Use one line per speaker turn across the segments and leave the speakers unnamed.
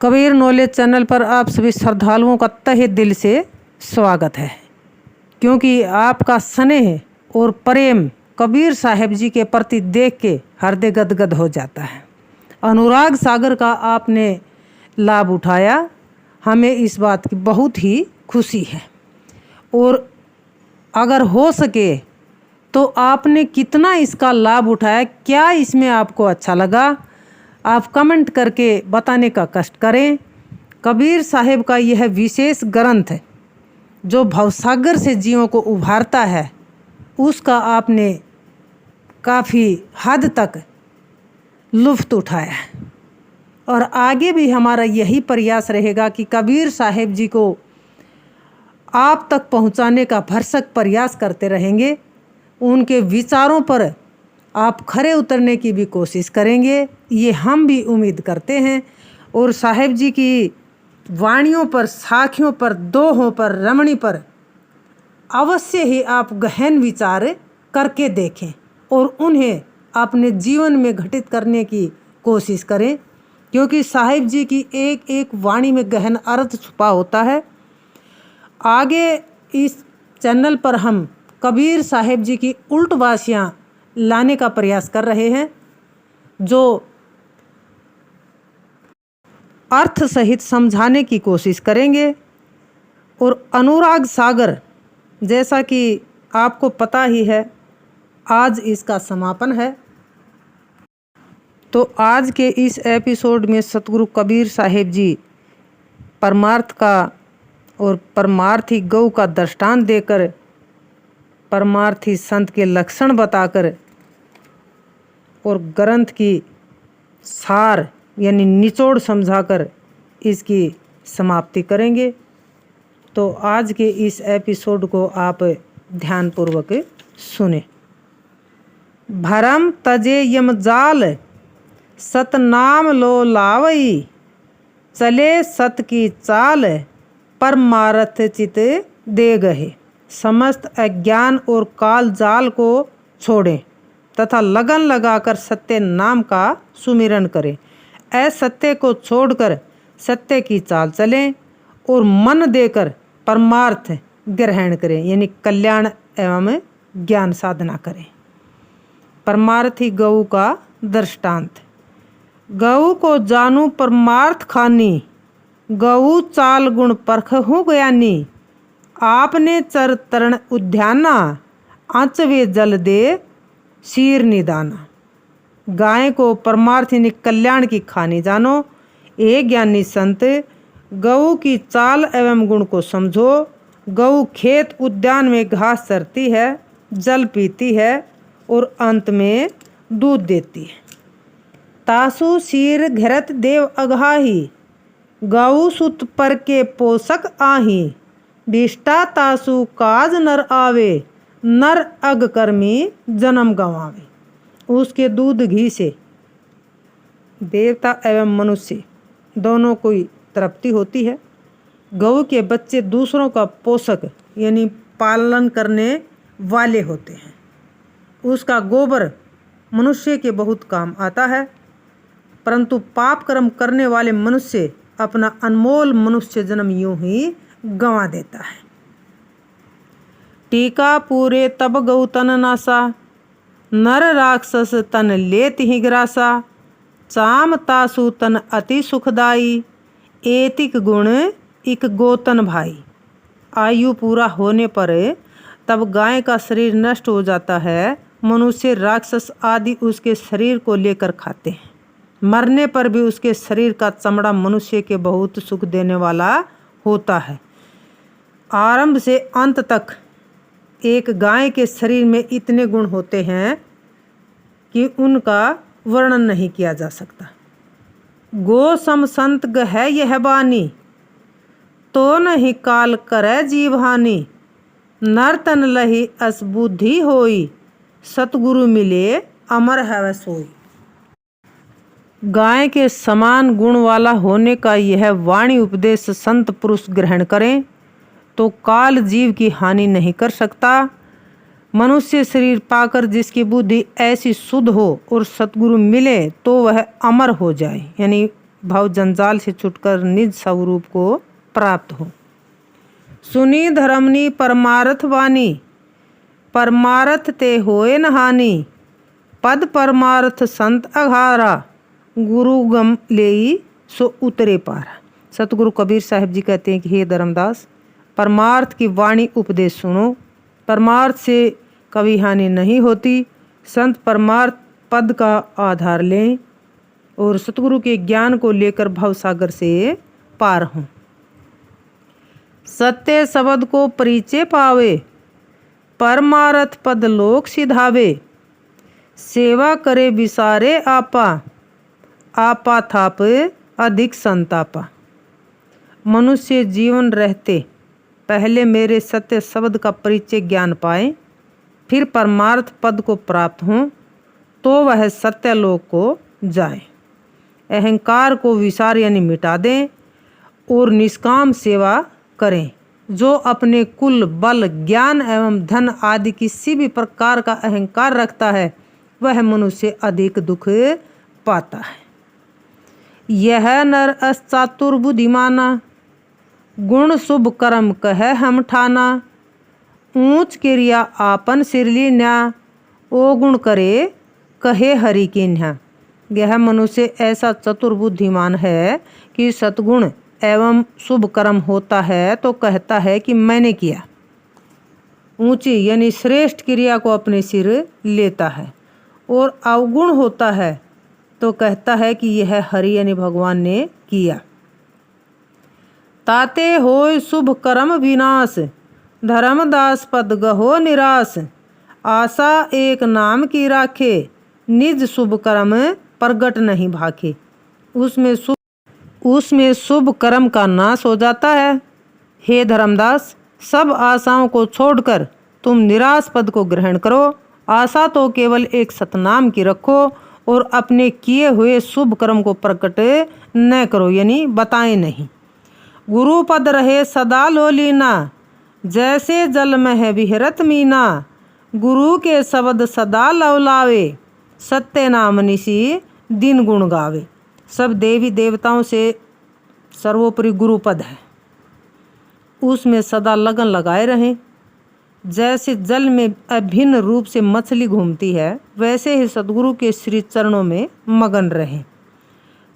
Kabir knowledge channel पर आप सभी श्रद्धालुओं का तहे दिल से स्वागत है, क्योंकि आपका स्नेह और प्रेम कबीर साहब जी के प्रति देख के हृदय गदगद हो जाता है। अनुराग सागर का आपने लाभ उठाया, हमें इस बात की बहुत ही खुशी है। और अगर हो सके तो आपने कितना इसका लाभ उठाया, क्या इसमें आपको अच्छा लगा, आप कमेंट करके बताने का कष्ट करें। कबीर साहब का यह विशेष ग्रंथ जो भवसागर से जीवों को उभारता है, उसका आपने काफ़ी हद तक लुत्फ़ उठाया है। और आगे भी हमारा यही प्रयास रहेगा कि कबीर साहब जी को आप तक पहुंचाने का भरसक प्रयास करते रहेंगे। उनके विचारों पर आप खरे उतरने की भी कोशिश करेंगे, ये हम भी उम्मीद करते हैं। और साहब जी की वाणियों पर, साखियों पर, दोहों पर, रमणी पर अवश्य ही आप गहन विचार करके देखें और उन्हें अपने जीवन में घटित करने की कोशिश करें, क्योंकि साहिब जी की एक एक वाणी में गहन अर्थ छुपा होता है। आगे इस चैनल पर हम कबीर साहब जी की उल्टवासियाँ लाने का प्रयास कर रहे हैं, जो अर्थ सहित समझाने की कोशिश करेंगे। और अनुराग सागर, जैसा कि आपको पता ही है, आज इसका समापन है। तो आज के इस एपिसोड में सतगुरु कबीर साहब जी परमार्थ का और परमार्थी गौ का दृष्टांत देकर, परमार्थी संत के लक्षण बताकर और ग्रंथ की सार यानी निचोड़ समझाकर इसकी समाप्ति करेंगे। तो आज के इस एपिसोड को आप ध्यानपूर्वक सुने। भरम तजे यमजाल सतनाम लो लावई, चले सत की चाल परमार्थ चित दे गहे। समस्त अज्ञान और काल जाल को छोड़ें तथा लगन लगाकर सत्य नाम का सुमिरन करें। असत्य को छोड़कर सत्य की चाल चलें और मन देकर परमार्थ ग्रहण करें, यानी कल्याण एवं ज्ञान साधना करें। परमार्थी गऊ का दृष्टांत। गऊ को जानू परमार्थ खानी, गऊ चाल गुण परखहूँ ज्ञानी। आपने चर तरण उद्याना, आंचवे जल दे शीर निदाना। गाय को परमार्थिनी कल्याण की खानी जानो। ए ज्ञानी संत, गऊ की चाल एवं गुण को समझो। गऊ खेत उद्यान में घास चरती है, जल पीती है और अंत में दूध देती है। तासु शीर घरत देव अघाही, गऊ सुत पर के पोषक आही। विष्टा तासु काज नर आवे, नर अग कर्मी जन्म गंवावे। उसके दूध घी से देवता एवं मनुष्य दोनों को तृप्ति होती है। गऊ के बच्चे दूसरों का पोषक यानी पालन करने वाले होते हैं। उसका गोबर मनुष्य के बहुत काम आता है, परंतु पाप कर्म करने वाले मनुष्य अपना अनमोल मनुष्य जन्म यूं ही गंवा देता है। टीका पूरे तब गौ तन नासा, नर राक्षस तन लेत ही ग्रासा। चाम तासु तन अति सुखदाई, एतिक गुण इक गोतन भाई। आयु पूरा होने पर तब गाय का शरीर नष्ट हो जाता है। मनुष्य, राक्षस आदि उसके शरीर को लेकर खाते हैं। मरने पर भी उसके शरीर का चमड़ा मनुष्य के बहुत सुख देने वाला होता है। आरंभ से अंत तक एक गाय के शरीर में इतने गुण होते हैं कि उनका वर्णन नहीं किया जा सकता। गो सम संत गह यह बानी, तो नहीं काल करे जीव हानि। नर तन लही अस बुद्धि होई, सतगुरु मिले अमर है सोई। गाय के समान गुण वाला होने का यह वाणी उपदेश संत पुरुष ग्रहण करें तो काल जीव की हानि नहीं कर सकता। मनुष्य शरीर पाकर जिसकी बुद्धि ऐसी शुद्ध हो और सतगुरु मिले तो वह अमर हो जाए, यानी भाव जंजाल से छुटकर निज स्वरूप को प्राप्त हो। सुनी धर्मनी परमार्थ वाणी, परमार्थ ते होए न हानि। पद परमार्थ संत अघारा, गुरु गम लेई सो उतरे पारा। सतगुरु कबीर साहब जी कहते हैं कि हे धर्मदास, परमार्थ की वाणी उपदेश सुनो। परमार्थ से कभी हानि नहीं होती। संत परमार्थ पद का आधार लें और सतगुरु के ज्ञान को लेकर भवसागर से पार हों। सत्य शब्द को परिचय पावे, परमार्थ पद लोक सिधावे। सेवा करे विसारे आपा, आपा थाप अधिक संतापा। मनुष्य जीवन रहते पहले मेरे सत्य शब्द का परिचय ज्ञान पाए, फिर परमार्थ पद को प्राप्त हों, तो वह सत्यलोक को जाए। अहंकार को विसार यानी मिटा दें और निष्काम सेवा करें। जो अपने कुल, बल, ज्ञान एवं धन आदि किसी भी प्रकार का अहंकार रखता है, वह मनुष्य अधिक दुख पाता है। यह नर अचातुर बुद्धिमाना, गुण शुभ कर्म कह हम ठाना। ऊंच क्रिया आपन सिरली न्या, ओ गुण करे कहे हरि की न्या। यह मनुष्य ऐसा चतुर बुद्धिमान है कि सद्गुण एवं शुभ कर्म होता है तो कहता है कि मैंने किया। ऊंची यानी श्रेष्ठ क्रिया को अपने सिर लेता है, और अवगुण होता है तो कहता है कि यह हरि यानी भगवान ने किया। ताते होय शुभ कर्म विनाश, धर्मदास पद गहो निराश। आशा एक नाम की राखे, निज शुभ कर्म प्रगट नहीं भाखे। उसमें शुभ कर्म का नाश हो जाता है। हे धर्मदास, सब आशाओं को छोड़कर तुम निराश पद को ग्रहण करो। आशा तो केवल एक सतनाम की रखो और अपने किए हुए शुभ कर्म को प्रकट न करो, यानी बताएं नहीं। गुरु पद रहे सदा लोलीना, जैसे जल में है विहरत मीना। गुरु के शब्द सदा लवलावे, सत्य नाम निशी दिन गुण गावे। सब देवी देवताओं से सर्वोपरि गुरु पद है, उसमें सदा लगन लगाए रहें। जैसे जल में अभिन्न रूप से मछली घूमती है, वैसे ही सद्गुरु के श्री चरणों में मगन रहें।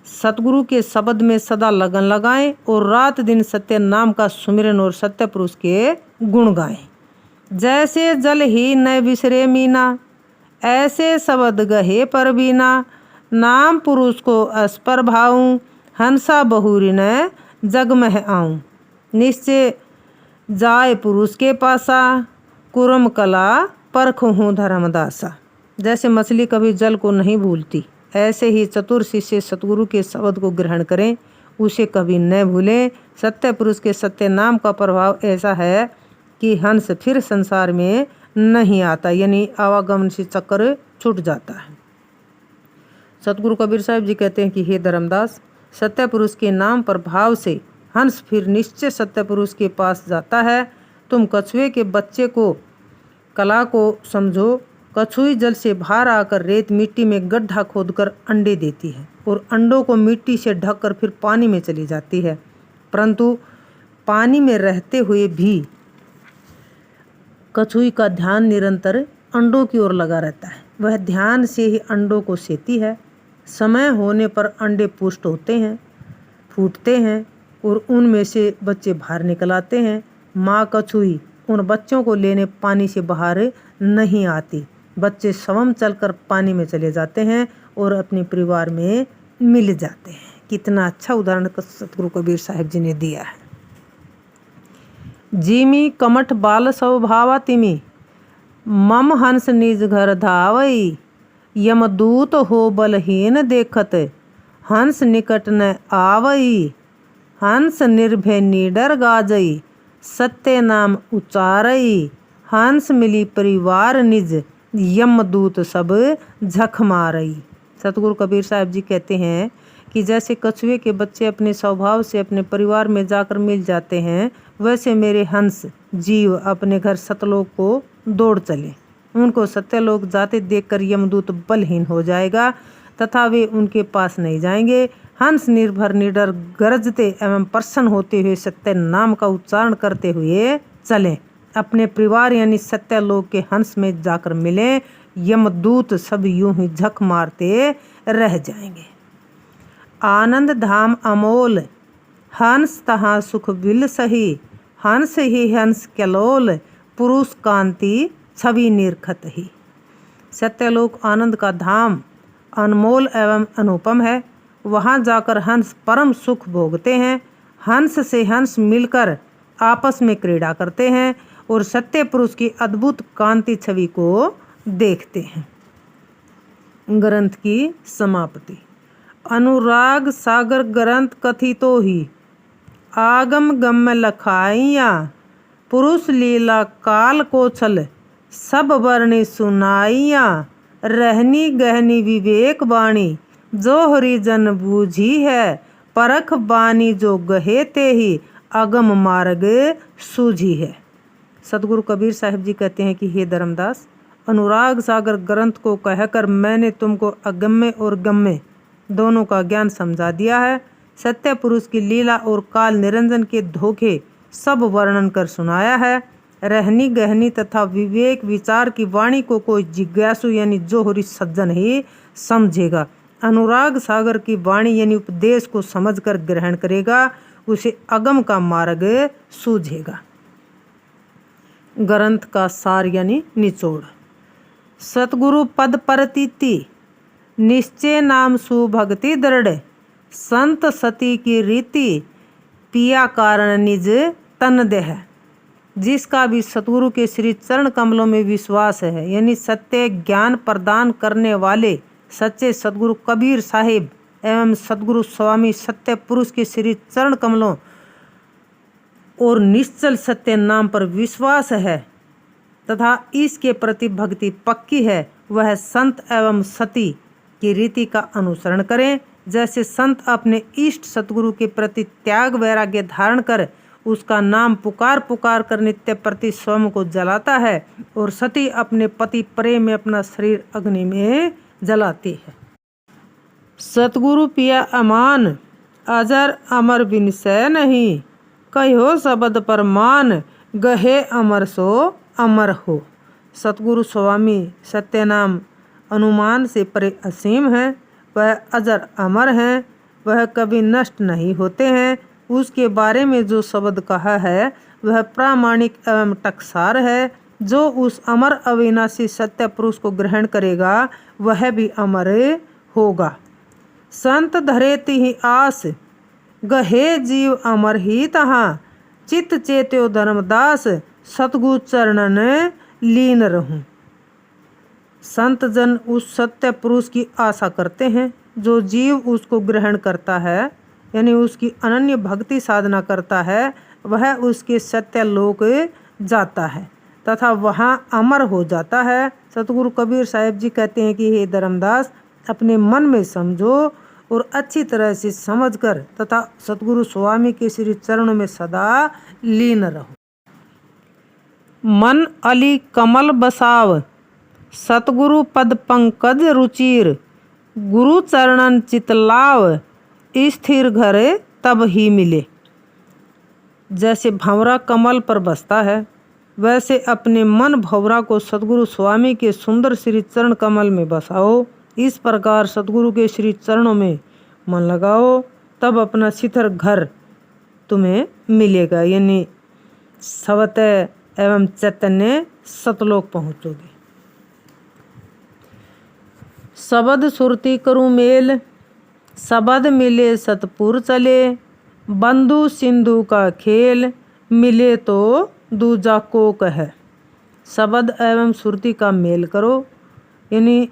सतगुरु के शब्द में सदा लगन लगाएं और रात दिन सत्य नाम का सुमिरन और सत्य पुरुष के गुण गाएं। जैसे जल ही न बिसरे मीना, ऐसे शब्द गहे पर बीना। नाम पुरुष को अस्पर भाऊं, हंसा बहुरी न जग में आऊं। निश्चय जाए पुरुष के पासा, कुरम कला परख हूँ धर्मदासा। जैसे मछली कभी जल को नहीं भूलती, ऐसे ही चतुर शिष्य सतगुरु के शब्द को ग्रहण करें, उसे कभी न भूलें। सत्य पुरुष के सत्य नाम का प्रभाव ऐसा है कि हंस फिर संसार में नहीं आता, यानी आवागमन से चक्कर छूट जाता है। सतगुरु कबीर साहब जी कहते हैं कि हे धर्मदास, सत्य पुरुष के नाम पर भाव से हंस फिर निश्चय सत्य पुरुष के पास जाता है। तुम कछुए के बच्चे को कला को समझो। कछुई जल से बाहर आकर रेत मिट्टी में गड्ढा खोदकर अंडे देती है और अंडों को मिट्टी से ढककर फिर पानी में चली जाती है, परंतु पानी में रहते हुए भी कछुई का ध्यान निरंतर अंडों की ओर लगा रहता है। वह ध्यान से ही अंडों को सेती है। समय होने पर अंडे पुष्ट होते हैं, फूटते हैं और उनमें से बच्चे बाहर निकल आते हैं। माँ कछुई उन बच्चों को लेने पानी से बाहर नहीं आती। बच्चे स्वयं चलकर पानी में चले जाते हैं और अपने परिवार में मिल जाते हैं। कितना अच्छा उदाहरण सतगुरु कबीर साहब जी ने दिया है। जिमी कमठ बाल स्वभावा तिमी, मम हंस निज घर धावई। यमदूत हो बलहीन देखत, हंस निकट न आवई। हंस निर्भय निडर गाजई, सत्य नाम उचारई। हंस मिली परिवार निज, यमदूत सब झक मारई। सतगुरु कबीर साहब जी कहते हैं कि जैसे कछुए के बच्चे अपने स्वभाव से अपने परिवार में जाकर मिल जाते हैं, वैसे मेरे हंस जीव अपने घर सतलोक को दौड़ चले। उनको सत्यलोक जाते देखकर यमदूत बलहीन हो जाएगा तथा वे उनके पास नहीं जाएंगे। हंस निर्भर निडर गरजते एवं प्रसन्न होते हुए सत्य नाम का उच्चारण करते हुए चलें। अपने परिवार यानी सत्यलोक के हंस में जाकर मिलें। यमदूत सब यूं ही झक मारते रह जाएंगे। आनंद धाम अमोल, हंस तहाँ सुख बिल सही। हंस ही हंस कलोल, पुरुष कांति छवि निरखत ही। सत्यलोक आनंद का धाम अनमोल एवं अनुपम है। वहाँ जाकर हंस परम सुख भोगते हैं। हंस से हंस मिलकर आपस में क्रीड़ा करते हैं और सत्य पुरुष की अद्भुत कांति छवि को देखते हैं। ग्रंथ की समाप्ति। अनुराग सागर ग्रंथ कथितो ही, आगम गम्य लखाइया। पुरुष लीला काल को छल, सब वर्णी सुनाइया। रहनी गहनी विवेक बाणी, जो हरिजन बूझी है। परख बानी जो गहे ते ही, अगम मार्ग सूझी है। सतगुरु कबीर साहिब जी कहते हैं कि हे धर्मदास, अनुराग सागर ग्रंथ को कहकर मैंने तुमको अगम्य और गम्य दोनों का ज्ञान समझा दिया है। सत्य पुरुष की लीला और काल निरंजन के धोखे सब वर्णन कर सुनाया है। रहनी गहनी तथा विवेक विचार की वाणी को कोई जिज्ञासु यानी जोहरी सज्जन ही समझेगा। अनुराग सागर की वाणी यानी उपदेश को समझकर ग्रहण करेगा, उसे अगम का मार्ग सूझेगा। ग्रंथ का सार यानी निचोड़। सतगुरु पद परतीति, निश्चय नाम सुभक्ति दृढ़। संत सती की रीति, पिया कारण निज तन देह। जिसका भी सतगुरु के श्री चरण कमलों में विश्वास है, यानी सत्य ज्ञान प्रदान करने वाले सच्चे सतगुरु कबीर साहिब एवं सतगुरु स्वामी सत्य पुरुष के श्री चरण कमलों और निश्चल सत्य नाम पर विश्वास है तथा इसके प्रति भक्ति पक्की है, वह संत एवं सती की रीति का अनुसरण करें। जैसे संत अपने इष्ट सतगुरु के प्रति त्याग वैराग्य धारण कर उसका नाम पुकार पुकार कर नित्य प्रति स्वयं को जलाता है और सती अपने पति प्रेम में अपना शरीर अग्नि में जलाती है। सतगुरु पिया अमान, अजर अमर बिनसै नहीं। कहो शब्द परमान, गहे अमर सो अमर हो। सतगुरु स्वामी सत्यनाम अनुमान से परे असीम है। वह अजर अमर हैं, वह कभी नष्ट नहीं होते हैं। उसके बारे में जो शब्द कहा है वह प्रामाणिक एवं टकसार है। जो उस अमर अविनाशी सत्य पुरुष को ग्रहण करेगा वह भी अमर होगा। संत धरेति ही आस, गहे जीव अमर ही तहाँ। चित चेत्यो धर्मदास, सतगुरु चरणन लीन रहूं। संत जन उस सत्य पुरुष की आशा करते हैं। जो जीव उसको ग्रहण करता है यानी उसकी अनन्य भक्ति साधना करता है, वह उसके सत्य लोक जाता है तथा वहाँ अमर हो जाता है। सतगुरु कबीर साहिब जी कहते हैं कि हे धर्मदास, अपने मन में समझो और अच्छी तरह से समझकर तथा सतगुरु स्वामी के श्री चरणों में सदा लीन रहो। मन अली कमल बसाव, सतगुरु पद पंकज रुचिर। गुरु चरणन चितलाव, स्थिर घर तब ही मिले। जैसे भंवरा कमल पर बसता है, वैसे अपने मन भंवरा को सतगुरु स्वामी के सुंदर श्री चरण कमल में बसाओ। इस प्रकार सतगुरु के श्री चरणों में मन लगाओ, तब अपना शिथिर घर तुम्हें मिलेगा, यानी सवतः एवं चैतन्य सतलोक पहुँचोगे। शबद सुरती करूँ मेल, शबद मिले सतपुर चले। बंधु सिंधु का खेल, मिले तो दूजा कोक है। शबद एवं सुरती का मेल करो, यानी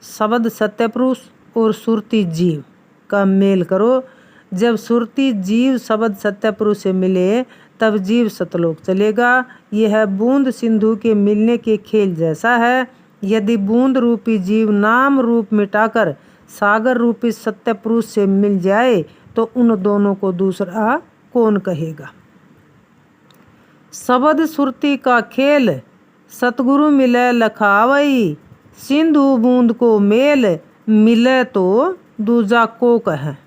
शबद सत्य पुरुष और सुरती जीव का मेल करो। जब सुरती जीव शबद सत्य पुरुष से मिले तब जीव सतलोक चलेगा। यह बूंद सिंधु के मिलने के खेल जैसा है। यदि बूंद रूपी जीव नाम रूप मिटाकर सागर रूपी सत्य पुरुष से मिल जाए तो उन दोनों को दूसरा कौन कहेगा। शबद सुरती का खेल, सतगुरु मिले लखावई। सिंधु बूंद को मेल, मिले तो दूजा कोक है।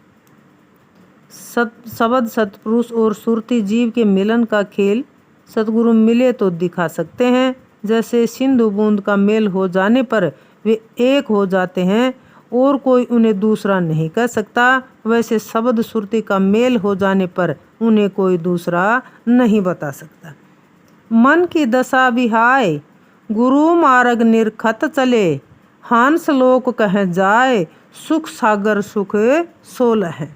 शब्द सतपुरुष और सुरती जीव के मिलन का खेल सतगुरु मिले तो दिखा सकते हैं। जैसे सिंधु बूंद का मेल हो जाने पर वे एक हो जाते हैं और कोई उन्हें दूसरा नहीं कह सकता, वैसे शब्द सुरती का मेल हो जाने पर उन्हें कोई दूसरा नहीं बता सकता। मन की दशा विहाय गुरु मार्ग निरखत चले, हंस लोक कह जाए सुख सागर सुख सोलह है।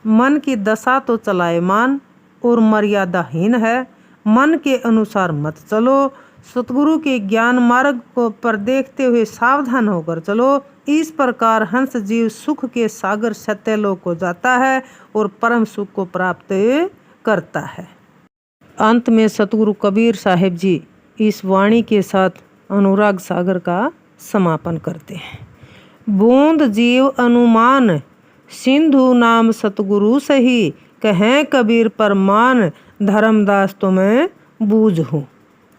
मन की दशा तो चलायमान और मर्यादाहीन है, मन के अनुसार मत चलो, सतगुरु के ज्ञान मार्ग को पर देखते हुए सावधान होकर चलो। इस प्रकार हंस जीव सुख के सागर सत्यलोक को जाता है और परम सुख को प्राप्त करता है। अंत में सतगुरु कबीर साहिब जी इस वाणी के साथ अनुराग सागर का समापन करते हैं। बूंद जीव अनुमान सिंधु नाम सतगुरु सही, कहें कबीर परमान धर्मदास तो मैं बूझ हूँ।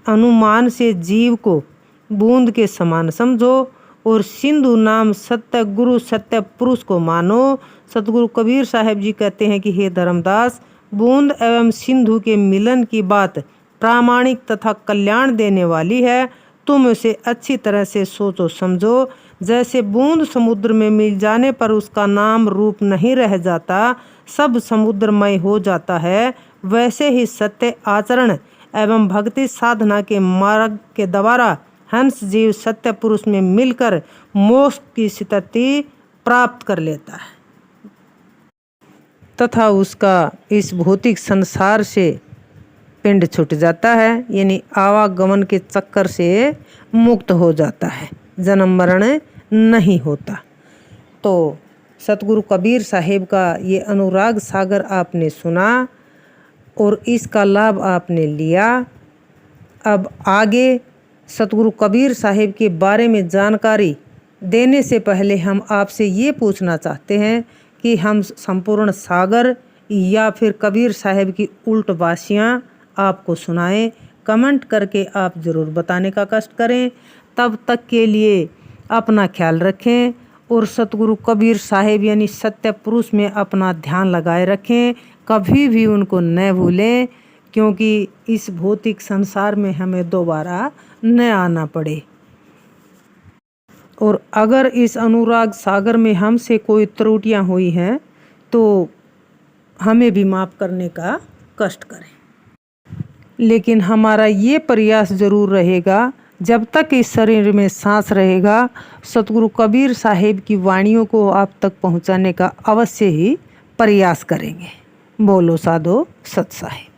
अनुमान से जीव को बूंद के समान समझो और सिंधु नाम सत्य गुरु सत्य पुरुष को मानो। सतगुरु कबीर साहिब जी कहते हैं कि हे धर्मदास, बूंद एवं सिंधु के मिलन की बात प्रामाणिक तथा कल्याण देने वाली है। तुम उसे अच्छी तरह से सोचो समझो। जैसे बूंद समुद्र में मिल जाने पर उसका नाम रूप नहीं रह जाता, सब समुद्रमय हो जाता है, वैसे ही सत्य आचरण एवं भक्ति साधना के मार्ग के द्वारा हंस जीव सत्य पुरुष में मिलकर मोक्ष की स्थिति प्राप्त कर लेता है तथा उसका इस भौतिक संसार से पिंड छूट जाता है, यानी आवागमन के चक्कर से मुक्त हो जाता है, जन्म मरण नहीं होता। तो सतगुरु कबीर साहिब का ये अनुराग सागर आपने सुना और इसका लाभ आपने लिया। अब आगे सतगुरु कबीर साहिब के बारे में जानकारी देने से पहले हम आपसे ये पूछना चाहते हैं कि हम संपूर्ण सागर या फिर कबीर साहिब की उल्टवासियाँ आपको सुनाएं। कमेंट करके आप ज़रूर बताने का कष्ट करें। तब तक के लिए अपना ख्याल रखें और सतगुरु कबीर साहिब यानी सत्य पुरुष में अपना ध्यान लगाए रखें। कभी भी उनको न भूलें, क्योंकि इस भौतिक संसार में हमें दोबारा न आना पड़े। और अगर इस अनुराग सागर में हमसे कोई त्रुटियां हुई हैं तो हमें भी माफ़ करने का कष्ट करें। लेकिन हमारा ये प्रयास ज़रूर रहेगा, जब तक इस शरीर में सांस रहेगा, सतगुरु कबीर साहिब की वाणियों को आप तक पहुंचाने का अवश्य ही प्रयास करेंगे। बोलो साधो सत साहिब।